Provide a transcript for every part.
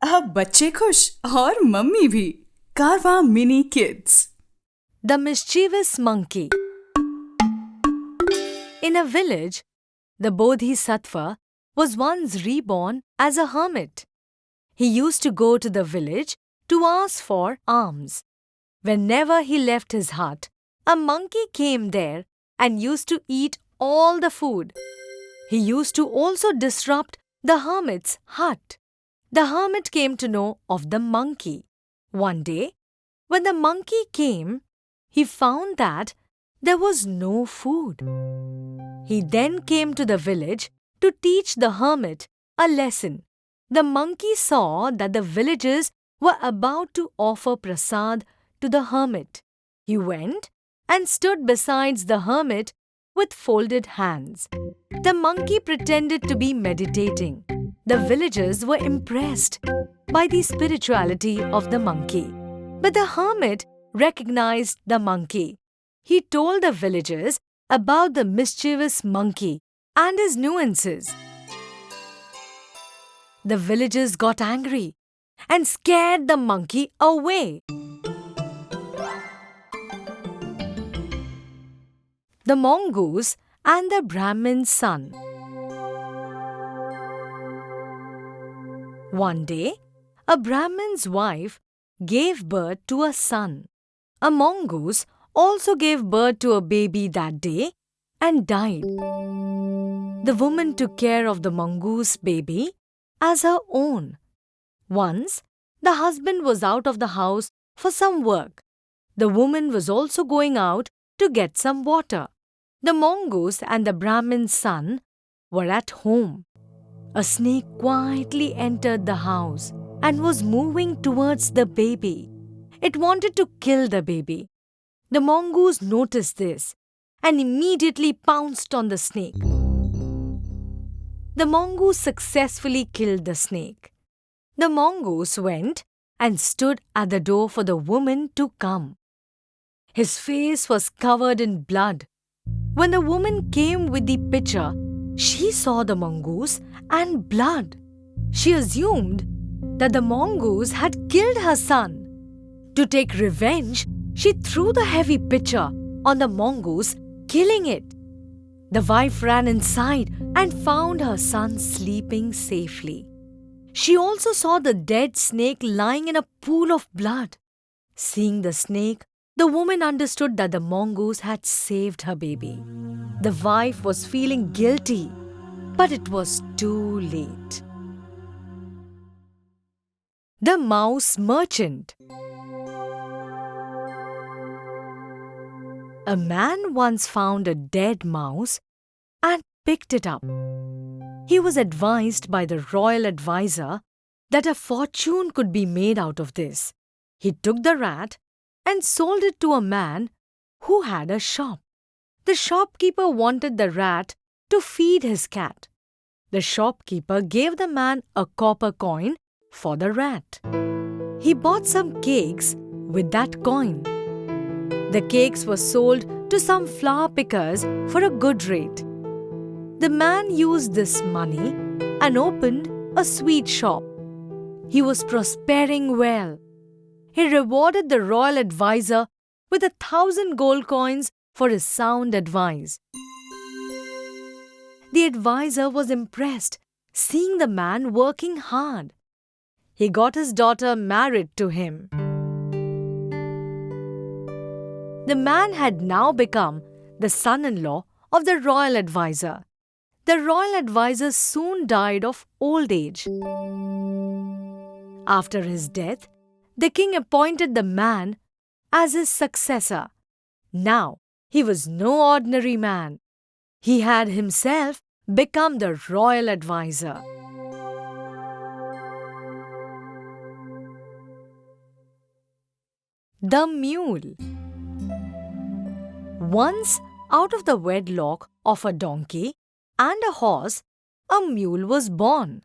अब बच्चे खुश और मम्मी भी। कारवां mini kids. The Mischievous Monkey. In a village, the Bodhisattva was once reborn as a hermit. He used to go to the village to ask for alms. Whenever he left his hut, a monkey came there and used to eat all the food. He used to also disrupt the hermit's hut. The hermit came to know of the monkey. One day, when the monkey came, he found that there was no food. He then came to the village to teach the hermit a lesson. The monkey saw that the villagers were about to offer prasad to the hermit. He went and stood beside the hermit with folded hands. The monkey pretended to be meditating. The villagers were impressed by the spirituality of the monkey. But the hermit recognized the monkey. He told the villagers about the mischievous monkey and his nuances. The villagers got angry and scared the monkey away. The Mongoose and the Brahmin's son. One day, a Brahmin's wife gave birth to a son. A mongoose also gave birth to a baby that day and died. The woman took care of the mongoose baby as her own. Once, the husband was out of the house for some work. The woman was also going out to get some water. The mongoose and the Brahmin's son were at home. A snake quietly entered the house and was moving towards the baby. It wanted to kill the baby. The mongoose noticed this and immediately pounced on the snake. The mongoose successfully killed the snake. The mongoose went and stood at the door for the woman to come. His face was covered in blood. When the woman came with the pitcher, she saw the mongoose and blood. She assumed that the mongoose had killed her son. To take revenge, she threw the heavy pitcher on the mongoose, killing it. The wife ran inside and found her son sleeping safely. She also saw the dead snake lying in a pool of blood. Seeing the snake, the woman understood that the mongoose had saved her baby. The wife was feeling guilty, but it was too late. The Mouse Merchant. A man once found a dead mouse and picked it up. He was advised by the royal advisor that a fortune could be made out of this. He took the rat and sold it to a man who had a shop. The shopkeeper wanted the rat to feed his cat. The shopkeeper gave the man a copper coin for the rat. He bought some cakes with that coin. The cakes were sold to some flower pickers for a good rate. The man used this money and opened a sweet shop. He was prospering well. He rewarded the royal advisor with 1,000 gold coins for his sound advice. The advisor was impressed, seeing the man working hard. He got his daughter married to him. The man had now become the son-in-law of the royal advisor. The royal advisor soon died of old age. After his death, the king appointed the man as his successor. Now, he was no ordinary man. He had himself become the royal advisor. The Mule. Once, out of the wedlock of a donkey and a horse, a mule was born.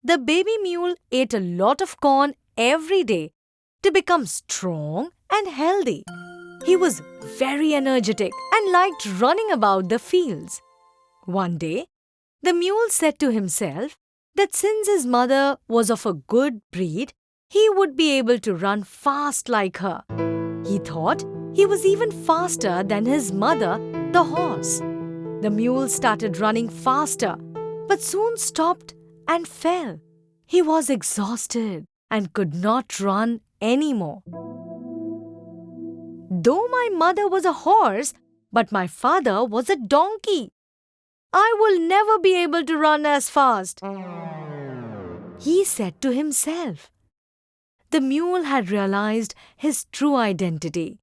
The baby mule ate a lot of corn every day to become strong and healthy. He was very energetic and liked running about the fields. One day, the mule said to himself, that since his mother was of a good breed, he would be able to run fast like her. He thought he was even faster than his mother, the horse. The mule started running faster, but soon stopped and fell. He was exhausted and could not run anymore. Though my mother was a horse, but my father was a donkey. I will never be able to run as fast, he said to himself. The mule had realized his true identity.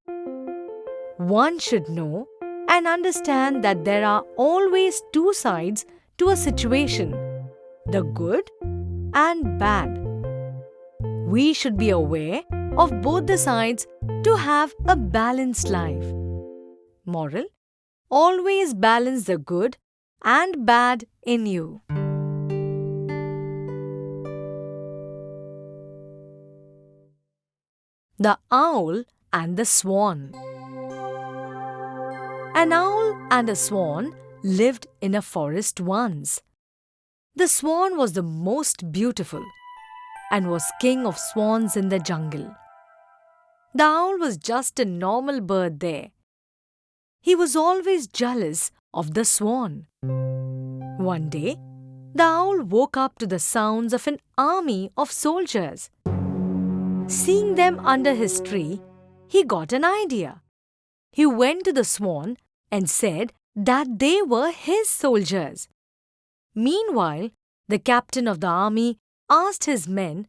One should know and understand that there are always two sides to a situation, the good and bad. We should be aware of both the sides to have a balanced life. Moral: always balance the good and bad in you. The Owl and the Swan. An owl and a swan lived in a forest once. The swan was the most beautiful and was king of swans in the jungle. The owl was just a normal bird there. He was always jealous of the swan. One day, the owl woke up to the sounds of an army of soldiers. Seeing them under his tree, he got an idea. He went to the swan and said that they were his soldiers. Meanwhile, the captain of the army asked his men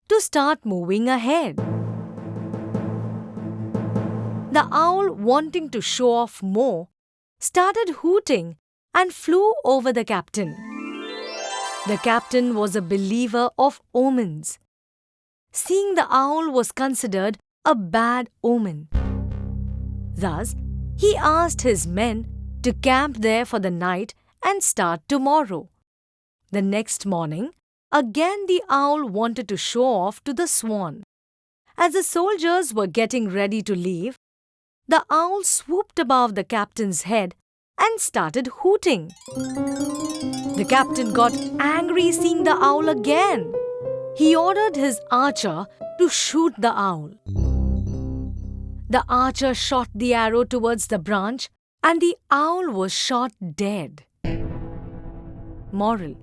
to start moving ahead. The owl, wanting to show off more, started hooting and flew over the captain. The captain was a believer of omens. Seeing the owl was considered a bad omen. Thus, he asked his men to camp there for the night and start tomorrow. The next morning, again the owl wanted to show off to the swan. As the soldiers were getting ready to leave, the owl swooped above the captain's head and started hooting. The captain got angry seeing the owl again. He ordered his archer to shoot the owl. The archer shot the arrow towards the branch and the owl was shot dead. Moral: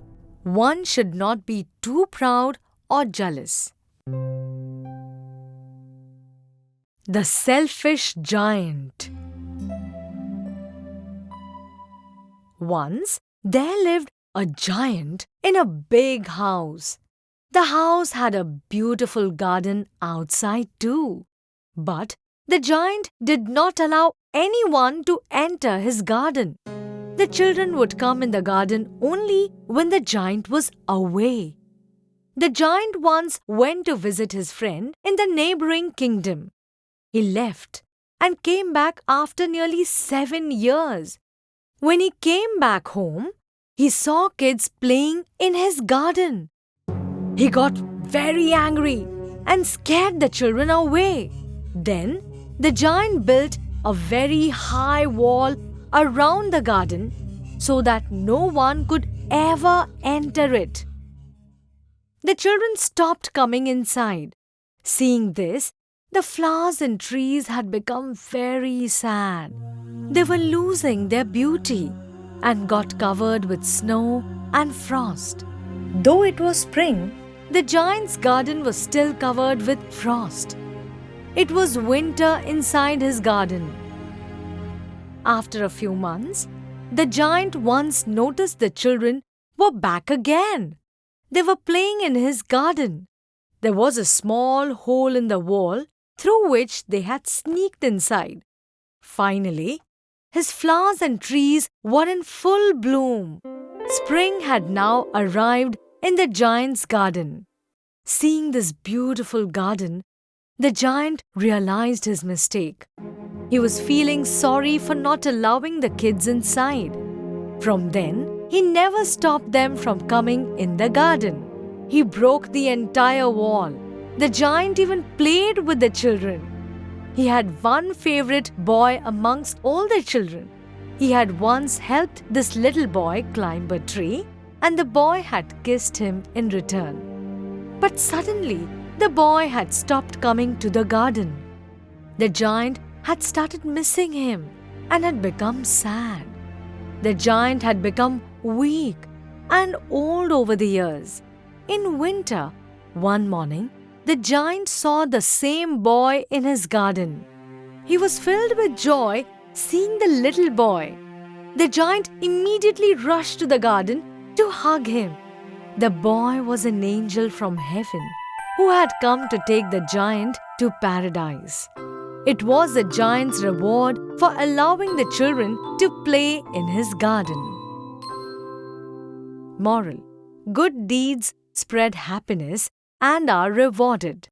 one should not be too proud or jealous. The Selfish Giant. Once there lived a giant in a big house. The house had a beautiful garden outside too. But the giant did not allow anyone to enter his garden. The children would come in the garden only when the giant was away. The giant once went to visit his friend in the neighboring kingdom. He left and came back after nearly 7 years. When he came back home, he saw kids playing in his garden. He got very angry and scared the children away. Then the giant built a very high wall around the garden so that no one could ever enter it. The children stopped coming inside. Seeing this, the flowers and trees had become very sad. They were losing their beauty and got covered with snow and frost. Though it was spring, the giant's garden was still covered with frost. It was winter inside his garden. After a few months, the giant once noticed the children were back again. They were playing in his garden. There was a small hole in the wall through which they had sneaked inside. Finally, his flowers and trees were in full bloom. Spring had now arrived in the giant's garden. Seeing this beautiful garden, the giant realized his mistake. He was feeling sorry for not allowing the kids inside. From then, he never stopped them from coming in the garden. He broke the entire wall. The giant even played with the children. He had one favorite boy amongst all the children. He had once helped this little boy climb a tree and the boy had kissed him in return. But suddenly, the boy had stopped coming to the garden. The giant had started missing him and had become sad. The giant had become weak and old over the years. In winter, one morning, the giant saw the same boy in his garden. He was filled with joy seeing the little boy. The giant immediately rushed to the garden to hug him. The boy was an angel from heaven who had come to take the giant to paradise. It was the giant's reward for allowing the children to play in his garden. Moral: good deeds spread happiness and are rewarded.